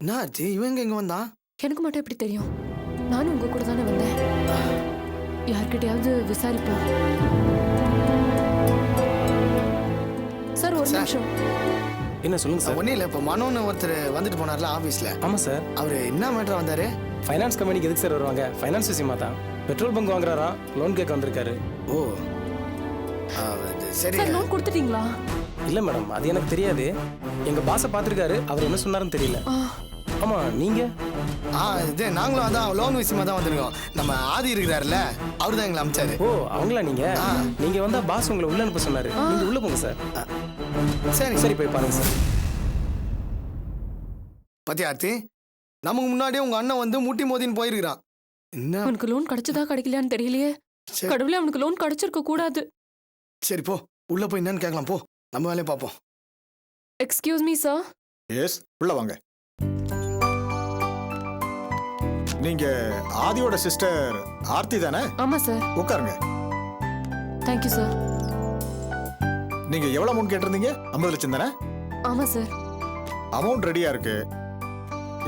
என்ன ஆச்சு? இவங்க எங்க வந்தான்? எனக்கு மட்டும் எப்படி தெரியும்? நானும் உங்க கூட தானே வந்தேன். யார்கிட்டயாவது விசாரிப்போம். சார் ஒரு நிமிஷம். என்ன சொல்லுங்க சார். ஒன்றும் இல்லை, இப்போ மனோன்னு ஒருத்தர் வந்துட்டு போனார்ல ஆஃபீஸில். ஆமாம் சார். அவர் என்ன மேட்டர் வந்தார்? ஃபைனான்ஸ் கம்பெனிக்கு எதுக்கு சார் வருவாங்க? ஃபைனான்ஸ் விஷயமா தான். பெட்ரோல் பங்க் வாங்குறாரா, லோன் கேட்க வந்திருக்காரு. ஓ சரி. சார் லோன் கொடுத்துட்டீங்களா? இல்லை மேடம், அது எனக்கு தெரியாது. எங்கள் பாஸை பார்த்துருக்காரு, அவர் என்ன சொன்னாருன்னு தெரியல. ஆமாம், நீங்கள்? இது நாங்களும் அதான் லோன் விஷயமா தான் வந்திருக்கோம். நம்ம ஆதி இருக்கிறாருல்ல, அவர் தான் எங்களை அமிச்சாரு. ஓ அவங்களா நீங்கள் வந்தால் பாஸ் உங்களை உள்ள அனுப்ப சொன்னார். நீங்கள் உள்ளே போங்க சார். சரி சரி போய் பாருங்க சார். பத்தி ஆர்த்தி, நமக்கு முன்னாடியே உங்க அண்ணன் வந்து முட்டி மோதின்னு போயிருக்கிறான். என்ன அவனுக்கு லோன் கிடைச்சதா கிடைக்கலையான்னு தெரியலையே. கடவுளே, அவனுக்கு லோன் கிடைச்சிருக்க கூடாது. சரி போ, உள்ள போய் என்னன்னு கேட்கலாம். போ, நம்ம வேலையை பார்ப்போம். Excuse me sir. எஸ், உள்ள வாங்க. நீங்க ஆதியோட சிஸ்டர் ஆர்த்தி தானே? ஆமா சார். உட்காருங்க. Thank you sir. நீங்க எவ்வளவு அமௌண்ட் கேட்டிருந்தீங்க? 50 லட்சம் தானே? ஆமா சார். அமௌண்ட் ரெடியா இருக்கு.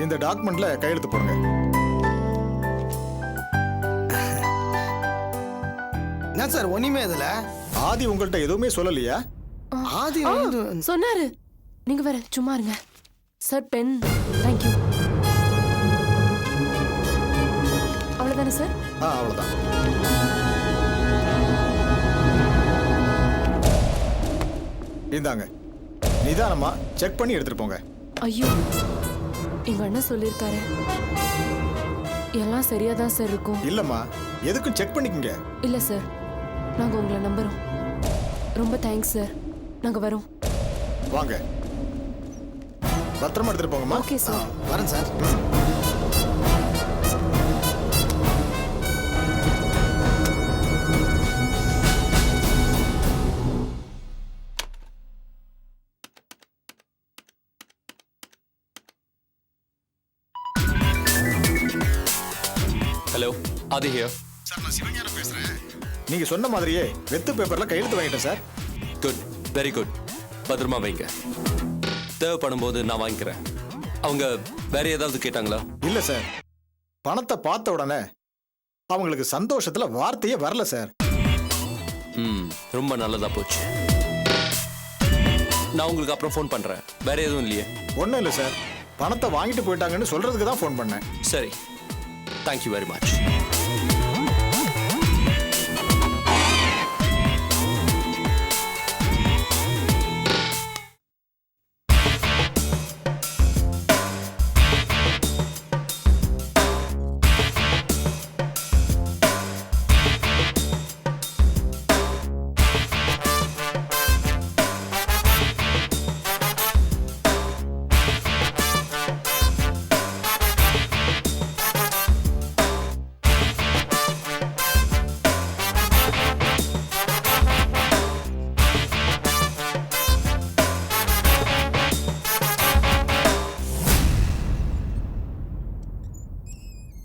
இந்த டாக்குமெண்ட்ல கையெழுத்து போடுங்க. என்ன சார் ஒண்ணுமே இதுல? ஆதி உங்கள்கிட்ட எதுவுமே சொல்லலையா? ஆதி சொன்னாரு. நீங்க வேற சும்மா இருங்க சார். பென். தேங்க்யூ. அவ்வளவுதானே சார்? அவ்வளவுதான். இந்தாங்க, நிதானமா செக் பண்ணி எடுத்துட்டு போங்க. ஐயோ, எங்க அண்ணன் சொல்லியிருக்காரு எல்லாம் சரியா தான் சார் இருக்கும். இல்லம்மா, எதுக்கும் செக் பண்ணிக்கங்க. இல்ல சார், நாங்க உங்களை நம்புறோம். ரொம்ப தேங்க்ஸ் சார். நாங்க வரோம். வாங்க, பத்திரமா எடுத்துட்டு போங்கம்மா. Okay sir. வரேன் sir. Hello, Aadhi here. Sir, நான் சிவஞானம் பேசுறேன். நீங்க சொன்ன மாதிரியே வெத்து பேப்பர்ல கையெழுத்து வாங்கிட்டேன் சார். Good, very good. பத்திரமா வைங்க. தேவைப்படும் போது நான் வாங்கிக்கிறேன். அவங்க வேற ஏதாவது கேட்டாங்களா? இல்ல சார், பணத்தை பார்த்த உடனே அவங்களுக்கு சந்தோஷத்துல வார்த்தையே வரல சார். ரொம்ப நல்லதா போச்சு. நான் உங்களுக்கு அப்புறம் ஃபோன் பண்றேன். வேற எதுவும் இல்லையே? ஒன்றும் இல்லை சார், பணத்தை வாங்கிட்டு போயிட்டாங்கன்னு சொல்றதுக்கு தான் ஃபோன் பண்ணேன். சரி, தேங்க்யூ வெரி மச்.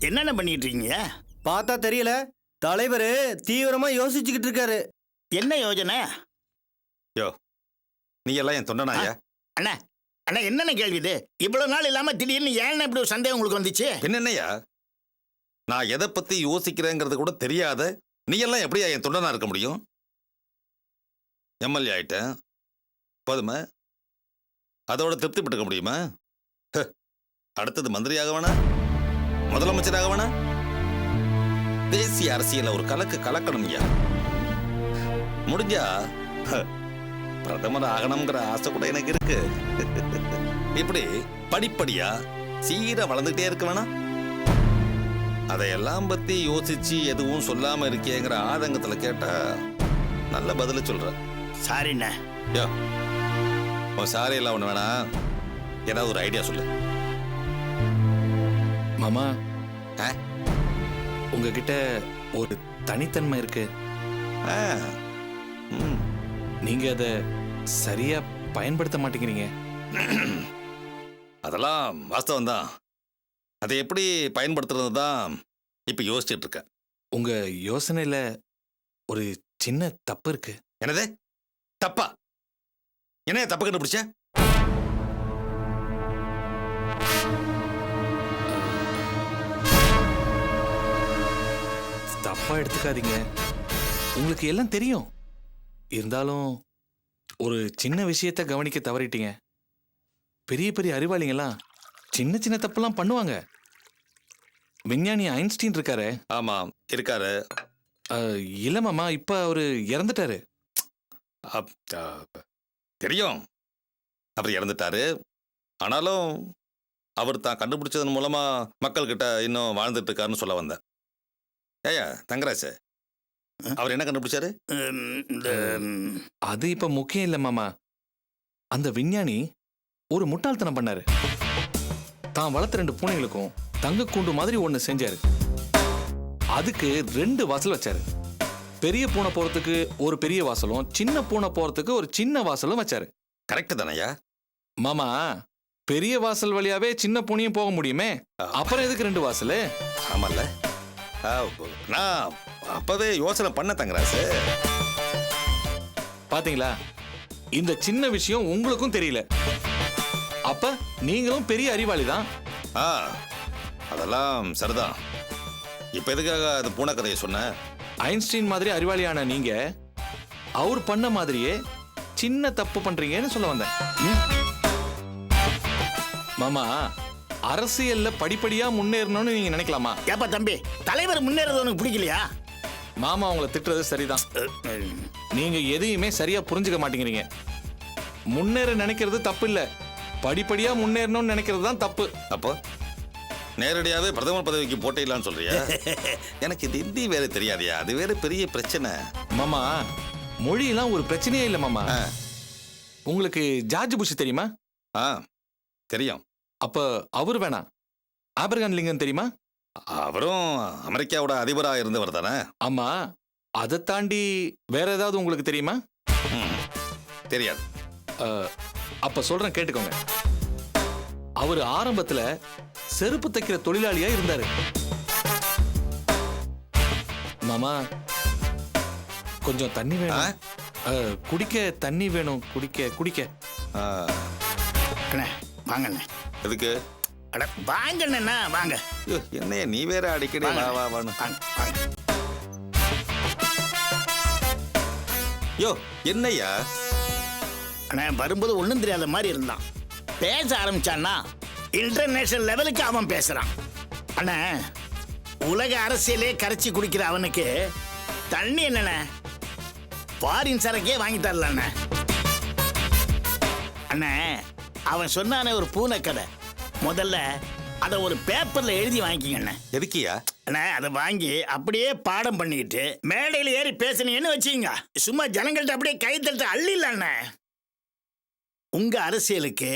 என்னென்ன பண்ணிட்டு இருக்கீங்க? பார்த்தா தெரியல, தலைவர் தீவிரமா யோசிச்சுக்கிட்டு இருக்காரு. என்ன யோஜனை? யோ, நீ எல்லாம் என் தொண்டனாயா? அண்ணா அண்ணா, என்னென்ன கேள்வி இது? இவ்வளவு நாள் இல்லாம திடீர்னு ஏன் இப்படி ஒரு சந்தேகம் உங்களுக்கு வந்துச்சு? என்னையா, நான் எதை பத்தி யோசிக்கிறேங்கிறது கூட தெரியாத நீ எல்லாம் எப்படியா என் தொண்டனா இருக்க முடியும்? எம்எல்ஏ ஆயிட்டேன், போதுமா? அதோட திருப்தி பட்டுக்க முடியுமா? அடுத்தது மந்திரியாக வேணா, முதலமைச்சராக வேணா? தேசிய அரசியல ஒரு கலக்கு கலக்கணும்யா. முடிஞ்சா பிரதமர் ஆகணுங்கிற ஆசை கூட எனக்கு இருக்கு. இப்படி படிப்படியா சீரா வளர்ந்துட்டே இருக்க வேணா? அதையெல்லாம் பத்தி யோசிச்சு எதுவும் சொல்லாம இருக்கேங்கிற ஆதங்கத்துல கேட்டா நல்ல பதில சொல்ற. சாரிண்ணா. யோ, உன் சாரி எல்லாம் ஒண்ணு வேணா, ஏதாவது ஒரு ஐடியா சொல்லு. மாமா, உங்ககிட்ட ஒரு தனித்தன்மை இருக்கு. நீங்க அதை சரியா பயன்படுத்த மாட்டேங்கிறீங்க. அதெல்லாம் வாஸ்தவம் தான். அதை எப்படி பயன்படுத்துறது தான் இப்ப யோசிச்சுட்டு இருக்கேன். உங்க யோசனையில ஒரு சின்ன தப்பு இருக்கு. என்னது தப்பா? என்ன தப்பு கண்டுபிடிச்ச? தப்பா எடுத்துக்காதீங்க. உங்களுக்கு எல்லாம் தெரியும். இருந்தாலும் ஒரு சின்ன விஷயத்தை கவனிக்க தவறிட்டீங்க. பெரிய பெரிய அறிவாளிங்கெல்லாம் சின்ன சின்ன தப்பெல்லாம் பண்ணுவாங்க. விஞ்ஞானி ஐன்ஸ்டீன் இருக்காரு. ஆமா இருக்காரு. இல்ல மாமா, இப்ப அவரு இறந்துட்டாரு. தெரியும், அவர் இறந்துட்டாரு. ஆனாலும் அவர் தான் கண்டுபிடிச்சதன் மூலமா மக்கள் கிட்ட இன்னும் வாழ்ந்துட்டு இருக்காருன்னு சொல்ல வந்தேன். ஏயா தங்கராஜ், அவர் என்ன கண்டுபிடிச்சாரு? அது இப்ப முக்கியம் இல்ல மாமா. அந்த விஞ்ஞானி ஒரு முட்டாள்தனம் பண்ணாரு. தான் வளர்த்த 2 பூனைகளுக்கும் தங்க கூண்டு மாதிரி ஒண்ணு செஞ்சாரு. அதுக்கு 2 வாசல் வச்சாரு. பெரிய பூனை போறதுக்கு ஒரு பெரிய வாசலும், சின்ன பூனை போறதுக்கு ஒரு சின்ன வாசலும் வச்சாரு. கரெக்ட் தானயா மாமா? பெரிய வாசல் வழியாவே சின்ன பூனையும் போக முடியுமே, அப்புறம் எதுக்கு 2 வாசல்? ஆமல்ல, நான் அப்பவே யோசனை பண்ண தங்கராசு. பாத்தீங்களா, இந்த சின்ன விஷயம் உங்களுக்கும் தெரியல. அப்ப நீங்களும் பெரிய அறிவாளி தான். அதெல்லாம் சரிதான். இப்ப எதுக்காக அது பூனை கதையை சொன்ன? ஐன்ஸ்டீன் மாதிரி அறிவாளியான நீங்க அவர் பண்ண மாதிரியே சின்ன தப்பு பண்றீங்கன்னு சொல்ல வந்தேன். மாமா, அரசியல்ல படிப்படியா முன்னேறணும்னு நீங்க நினைக்கலாமா? ஏப்பா தம்பி, தலைவர் முன்னேறது உனக்கு பிடிக்கலையா? மாமா உங்களை திட்டுறது சரிதான். நீங்க எதையுமே சரியா புரிஞ்சுக்க மாட்டேங்கிறீங்க. முன்னேற நினைக்கிறது தப்பு இல்ல, படிப்படியா முன்னேறணும்னு நினைக்கிறது தான் தப்பு. அப்போ நேரடியாவே பிரதமர் பதவிக்கு போட்டிடலான்னு சொல்றியா? எனக்கு இது ஹிந்தி வேற தெரியாதியா, அது வேற பெரிய பிரச்சனை. மாமா, மொழியெல்லாம் ஒரு பிரச்சனையே இல்ல மாமா. உங்களுக்கு ஜார்ஜ் புஷ் தெரியுமா? தெரியும். அப்ப அவர் வேணாம். ஆபிரகாம் லிங்கன் தெரியுமா? அவரும் அமெரிக்காவோட அதிபரா இருந்தவர் தானே? ஆமா. அதை தாண்டி வேற ஏதாவது உங்களுக்கு தெரியுமா? தெரியாது. அப்ப சொல்றேன் கேட்டுக்கோங்க. அவர் ஆரம்பத்துல செருப்பு தைக்கிற தொழிலாளியா இருந்தாரு. மாமா, கொஞ்சம் தண்ணி வேணும். குடிக்க தண்ணி வேணும். குடிக்க வாங்கண்ணே. எதுக்கு? அட வாங்கண்ணா, வாங்க. என்னைய நீ வேற அடிக்கடி வா வான்னு. யோ என்னையா? அண்ணா வரும்போது ஒண்ணும் தெரியாத மாதிரி இருந்தான். பேச ஆரம்பிச்சான்னா இன்டர்நேஷனல் லெவலுக்கு அவன் பேசுறான். அண்ணா, உலக அரசியலே கரைச்சி குடிக்கிற அவனுக்கு தண்ணி என்னண்ணே, ஃபாரின் சரக்கே வாங்கி தரல அண்ணா. அண்ணா, அவன் சொன்னானே ஒரு பூனை கதை, முதல்ல அதை ஒரு பேப்பர்ல எழுதி வாங்கிக்கங்க. எதுக்கியா? அண்ணா, அதை வாங்கி அப்படியே பாடம் பண்ணிக்கிட்டு மேடையில் ஏறி பேசினீங்கன்னு வச்சுங்க, சும்மா ஜனங்கள்ட்ட அப்படியே கை தட்டு அள்ளில அண்ணா. உங்க அரசியலுக்கு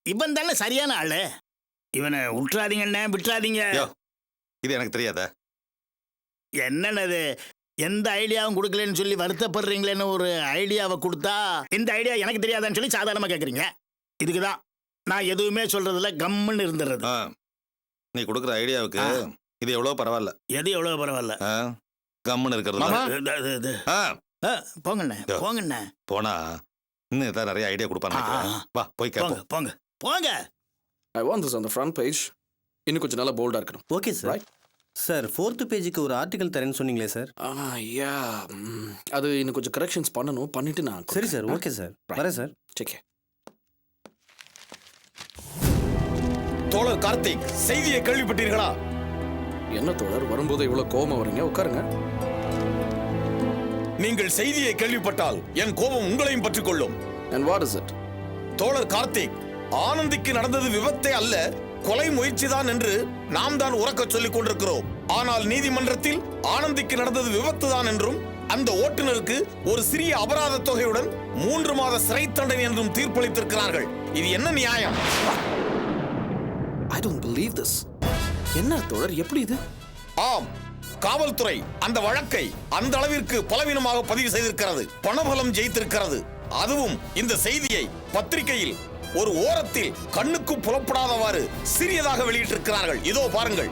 இவன் தானே சரியான ஆளு. இவனை விட்டுறாதீங்கண்ணே, விட்டுறாதீங்க. இது எனக்கு தெரியாத. என்னன்னது, எந்த ஐடியாவும் கொடுக்கலன்னு சொல்லி வருத்தப்படுறீங்களேன்னு ஒரு ஐடியாவை கொடுத்தா இந்த ஐடியா எனக்கு தெரியாதான்னு சொல்லி சாதாரணமாக கேட்குறீங்க. இதுக்குதான் நான் எதுவுமே சொல்றதில்ல, கம்முன்னு இருந்துடுறது. நீ கொடுக்குற ஐடியாவுக்கு இது எவ்வளவு பரவாயில்ல. எது எவ்வளவு பரவாயில்ல? கம்முன்னு இருக்கிறது. போங்கண்ணே, போங்கண்ணே. போனா இன்னும் ஏதாவது நிறைய ஐடியா கொடுப்பாங்க. வா போய் போங்க போங்க போங்க. I want this on the front page. இன்னும் கொஞ்சம் நல்லா போல்டா இருக்கணும். Okay sir. சார் 4th பேஜுக்கு ஒரு ஆர்டிகல் தரேன்னு சொன்னீங்களே சார்? யா, அது இன்னும் கொஞ்சம் கரெக்ஷன்ஸ் பண்ணணும். பண்ணிட்டு நான். சரி சார், ஓகே சார், வரேன் சார். செக். தோழர் கார்த்திக், செய்தியை கேள்விப்பட்டீர்களா? என்ன தோழர், வரும்போது இவ்வளவு கோபமா வரீங்க? உட்காருங்க. நீங்கள் செய்தியை கேள்விப்பட்டால் என் கோபம் உங்களையும் பற்றிக் கொள்ளும். And what is it? தோழர் கார்த்திக், ஆனந்திக்கு நடந்தது விபத்தே அல்ல, கொலை முயற்சிதான் என்று நாம் தான் உறக்க சொல்லிக் கொண்டிருக்கிறோம். ஆனால் நீதிமன்றத்தில் ஆனந்திக்கு நடந்தது விபத்து தான் என்றும், அந்த ஓட்டுநருக்கு ஒரு சிறிய அபராத தொகையுடன் 3 மாத சிறை தண்டனை என்றும் தீர்ப்பளித்திருக்கிறார்கள். இது என்ன நியாயம்? I don't believe this. என்ன தோழர், எப்படி இது? ஆம், காவல்துறை அந்த வழக்கை அந்த அளவிற்கு பலவீனமாக பதிவு செய்திருக்கிறது. பணபலம் ஜெயித்திருக்கிறது. அதுவும் இந்த செய்தியை பத்திரிகையில் ஒரு ஓரத்தில் கண்ணுக்கு புலப்படாதவாறு சிறியதாக வெளியிட்டிருக்கிறார்கள். இதோ பாருங்கள்.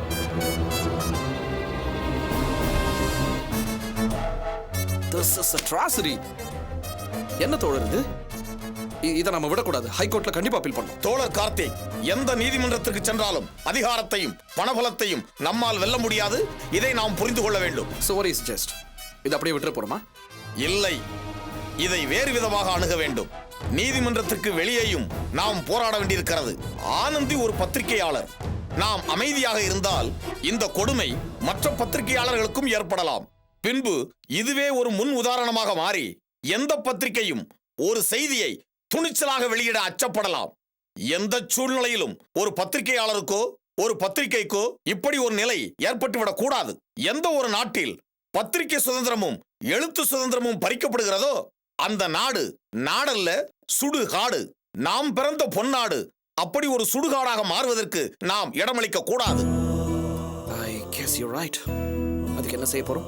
This is atrocity. என்ன தோழர் இது? இதை நம்ம விடக்கூடாது. ஹைகோர்ட்ல கண்டிப்பா அப்பீல் பண்ணணும். தோழர் கார்த்திக், எந்த நீதிமன்றத்திற்கு சென்றாலும் அதிகாரத்தையும் பணபலத்தையும் நம்மால் வெல்ல முடியாது. இதை நாம் புரிந்து கொள்ள வேண்டும். So what is just? இது அப்படியே விட்டுற போறோமா? இல்லை, இதை வேறு விதமாக அணுக வேண்டும். நீதிமன்றத்துக்கு வெளியேயும் நாம் போராட வேண்டியிருக்கிறது. ஆனந்தி ஒரு பத்திரிகையாளர். நாம் அமைதியாக இருந்தால் இந்த கொடுமை மற்ற பத்திரிகையாளர்களுக்கும் ஏற்படலாம். பின்பு இதுவே ஒரு முன் உதாரணமாக மாறி எந்த பத்திரிகையும் ஒரு செய்தியை துணிச்சலாக வெளியிட அச்சப்படலாம். எந்த சூழ்நிலையிலும் ஒரு பத்திரிகையாளருக்கோ ஒரு பத்திரிகைக்கோ இப்படி ஒரு நிலை ஏற்பட்டுவிடக் கூடாது. எந்த ஒரு நாட்டில் பத்திரிகை சுதந்திரமும் எழுத்து சுதந்திரமும் பறிக்கப்படுகிறதோ அந்த நாடு நாடல்ல, சுடுகாடு. நாம் பிறந்த பொன்னாடு அப்படி ஒரு சுடுகாடாக மாறுவதற்கு நாம் இடமளிக்க கூடாது. I guess you're right. அதுக்கு என்ன செய்ய போறோம்?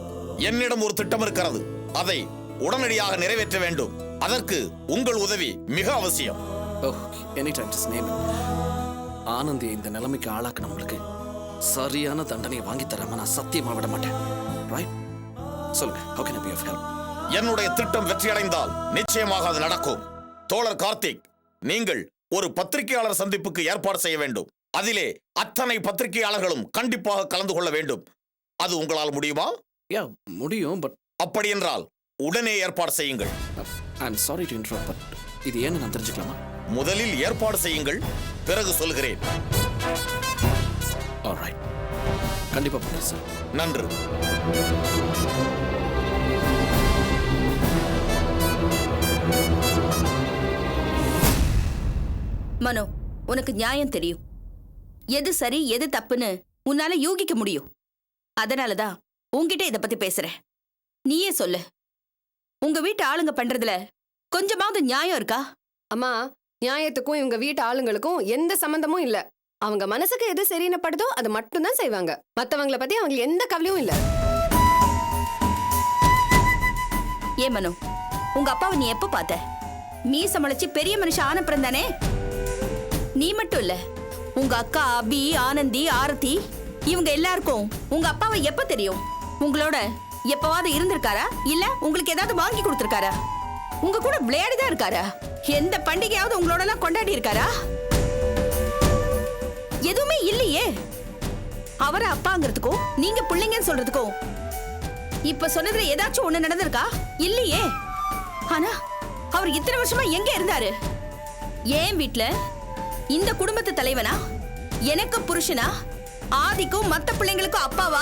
என்னிடம் ஒரு திட்டம் இருக்கிறது. அதை உடனடியாக நிறைவேற்ற வேண்டும். அதற்கு உங்கள் உதவி மிக அவசியம். Any time just name it. Anandhi இந்த நிலைமைக்கு ஆளாக்குனவங்களுக்கு சரியான தண்டனையை வாங்கி தராம நான் சத்தியமா விட மாட்டேன். ரைட்? சொல்லுங்க. How can I be of help? என்னுடைய திட்டம் வெற்றியடைந்தால் நிச்சயமாக அது நடக்கும். தோழர் கார்த்திக், நீங்கள் ஒரு பத்திரிகையாளர் சந்திப்புக்கு ஏற்பாடு செய்ய வேண்டும். அதிலே அத்தனை பத்திரிகையாளர்களும் கண்டிப்பாக கலந்து கொள்ள வேண்டும். அது உங்களால் முடியுமா? முடியும். பட் அப்படி என்றால் உடனே ஏற்பாடு செய்யுங்கள். I'm sorry to interrupt, but இது ஏன்னு நான் தெரிஞ்சுக்கலாமா? முதலில் ஏற்பாடு செய்யுங்கள், பிறகு சொல்கிறேன். ஆல்ரைட், கண்டிப்பா பண்ணுறேன் சார். நன்று. மனோ, உனக்கு நியாயம் தெரியும். எது சரி எது தப்புன்னு உன்னால யூகிக்க முடியும். அதனாலதான் உன்கிட்ட இத பத்தி பேசுறேன். நீயே சொல்லு, உங்க வீட்டு ஆளுங்க பண்றதுல கொஞ்சமாவது நியாயம் இருக்கா? அம்மா, நியாயத்துக்கும் இவங்க வீட்டு ஆளுங்களுக்கும் எந்த சம்பந்தமும் இல்ல. அவங்க மனசுக்கு எது சரின்னு படுதோ அதை மட்டும்தான் செய்வாங்க. மத்தவங்கள பத்தி அவங்களுக்கு எந்த கவலையும் இல்ல. ஏன் மனோ, உங்க அப்பாவை நீ எப்ப பார்த்த? மீச முளைச்சு பெரிய மனுஷன் ஆனப்புறம் தானே? நீ மட்டும் இல்ல, உங்க அக்கா அபி, ஆனந்தி, ஆரத்தி இவங்க எல்லாருக்கும் உங்க அப்பாவை எப்ப தெரியும்? உங்களோட எப்பவாவது இருந்திருக்காரா? இல்ல உங்களுக்கு ஏதாவது வாங்கி கொடுத்திருக்காரா? உங்க கூட விளையாடிதான் இருக்காரா? எந்த பண்டிகையாவது உங்களோட எல்லாம் கொண்டாடி இருக்காரா? எதுவுமே இல்லையே. அவரை அப்பாங்கிறதுக்கும் நீங்க பிள்ளைங்கன்னு சொல்றதுக்கும் இப்ப சொன்னதுல ஏதாச்சும் ஒண்ணு நடந்திருக்கா? இல்லையே. ஆனா அவர் இத்தனை வருஷமா எங்க இருந்தாரு? ஏன் வீட்ல இந்த குடும்பத்து தலைவனா, எனக்கு புருஷனா, ஆதிக்கும் மத்த பிள்ளைங்களுக்கும் அப்பாவா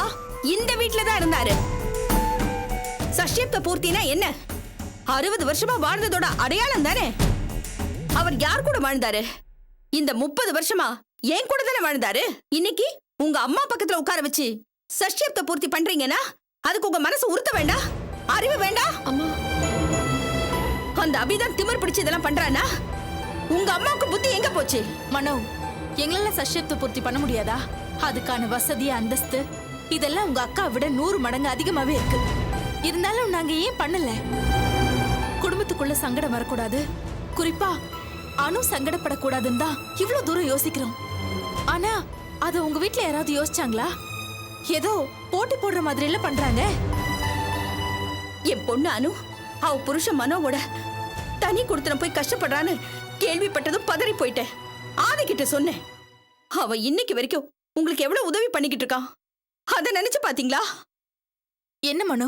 இந்த வீட்ல தான் இருந்தாரு. சஷ்யப்த பூர்த்தினா என்ன? 60 வருஷமா வாழ்ந்ததோட அடையாளம் தானே. அவர் யார் கூட வாழ்ந்தாரு? இந்த 30 வருஷமா ஏன் கூட தானே வாழ்ந்தாரு. இன்னைக்கு உங்க அம்மா பக்கத்துல உட்கார வச்சு சஷ்யப்த பூர்த்தி பண்றீங்கன்னா அதுக்கு உங்க மனசு உறுத்த வேண்டாம்? அறிவு வேண்டாம்? அம்மா, அந்த அபிதான் திமிர் பிடிச்சு இதெல்லாம் பண்றானா? உங்க அம்மாவுக்கு புத்தி எங்க போச்சு? மனோ, எங்களால சஷ்யப்த பூர்த்தி பண்ண முடியாதா? அதுக்கான வசதி, அந்தஸ்து இதெல்லாம் உங்க அக்கா விட 100 மடங்கு அதிகமாவே இருக்கு. இருந்தாலும் நாங்க ஏன் பண்ணல? குடும்பத்துக்குள்ள சங்கடம் வரக்கூடாது, குறிப்பா அனு சங்கடப்படக்கூடாதுன்னு தான் இவ்ளோ தூரம் யோசிக்கிறோம். ஆனா அத உங்க வீட்ல யாராவது யோசிச்சாங்களா? ஏதோ போட்டி போடுற மாதிரி எல்லாம் பண்றாங்க. என் பொண்ணு அனு அவ புருஷன் மனோவோட தனி கொடுத்தன போய் கஷ்டப்படுறான்னு கேள்விப்பட்டதும் பதறி போயிட்டேன். ஆதிக்கிட்ட சொன்னேன். அவ இன்னைக்கு வரைக்கும் உங்களுக்கு எவ்வளவு உதவி பண்ணிக்கிட்டு இருக்கான். அத நினைச்சு பாத்தீங்களா? என்ன மனோ,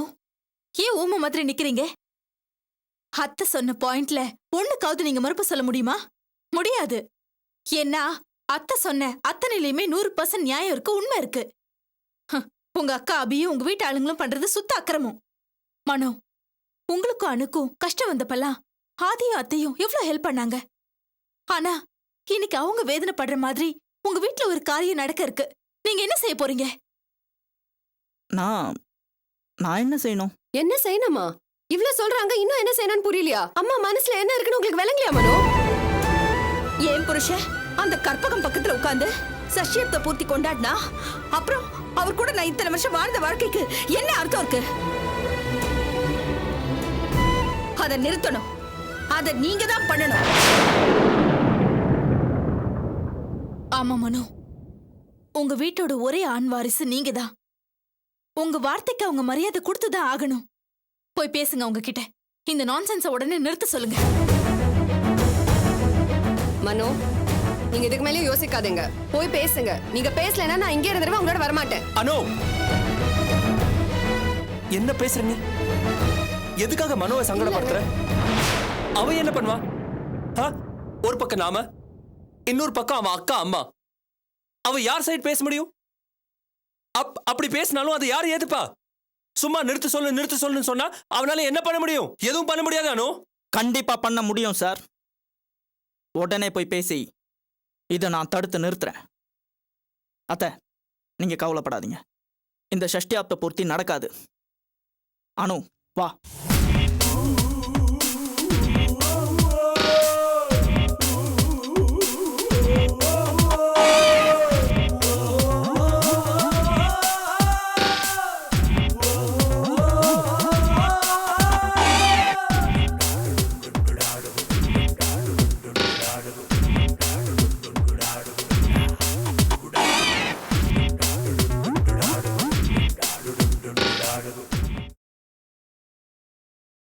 ஏன் ஊம மாதிரி நிக்கிறீங்க? அத்தை சொன்ன பாயிண்ட்ல ஒண்ணுக்காவது நீங்க மறுப்பு சொல்ல முடியுமா? முடியாது. ஏன்னா அத்தை சொன்ன அத்தனையிலுமே 100% நியாயம் இருக்கு, உண்மை இருக்கு. உங்க அக்கா அபியும் உங்க வீட்டு ஆளுங்களும் பண்றது சுத்த அக்கிரமம். மனோ, உங்களுக்கும் அனுக்கும் கஷ்டம் வந்தப்பெல்லாம் ஆதியும் அத்தையும் எவ்வளவு ஹெல்ப் பண்ணாங்க. ஆனா இன்னைக்கு அவங்க வேதனைப்படுற மாதிரி உங்க வீட்டுல ஒரு காரியம் நடக்க இருக்கு. நீங்க என்ன செய்ய போறீங்க? நான் என்ன செய்யணும்? என்ன செய்யணுமா? இவ்ளோ சொல்றாங்க, இன்னும் என்ன செய்யணும்னு புரியலையா? அம்மா மனசுல என்ன இருக்குன்னு உங்களுக்கு விளங்கலையா மனோ? ஏன் புருஷன் அந்த கற்பகம் பக்கத்துல உட்கார்ந்து சஷ்யப்த பூர்த்தி கொண்டாடினா அப்புறம் அவர் கூட நான் இத்தனை வருஷம் வாழ்ந்த வாழ்க்கைக்கு என்ன அர்த்தம் இருக்கு? அதை நிறுத்தணும். அதை நீங்க தான் பண்ணணும். ஆமா மனோ, உங்க வீட்டோட ஒரே ஆண் வாரிசு நீங்க தான். உங்க வார்த்தைக்கு அவங்க மரியாதை கொடுத்துதான் ஆகணும். போய் பேசுங்க அவங்க கிட்ட. இந்த நான்சென்ஸ உடனே நிறுத்த சொல்லுங்க. மனோ நீங்க இதுக்கு மேலயும் யோசிக்காதீங்க, போய் பேசுங்க. நீங்க பேசலைன்னா நான் இங்கே இருந்துருவேன், உங்களோட வரமாட்டேன். அனு, என்ன பேசுற நீ? எதுக்காக மனோவை சங்கடப்படுத்துற? அவ என்ன பண்ணுவா? ஒரு பக்கம் நாம, இன்னொரு பக்கம் அவன் அக்கா அம்மா. அவ யார் சைடு பேச முடியும்? அப்படி பேசினாலும் அதை யார் ஏத்துப்பா? சும்மா நிறுத்து சொல்லுன்னு சொன்னா அவனால என்ன பண்ண முடியும்? எதுவும் பண்ண முடியாது அனு. கண்டிப்பா பண்ண முடியும் சார். உடனே போய் பேசி இதை நான் தடுத்து நிறுத்துறேன். அத்தை, நீங்க கவலைப்படாதீங்க. இந்த ஷஷ்டியாப்த பூர்த்தி நடக்காது. அனு வா.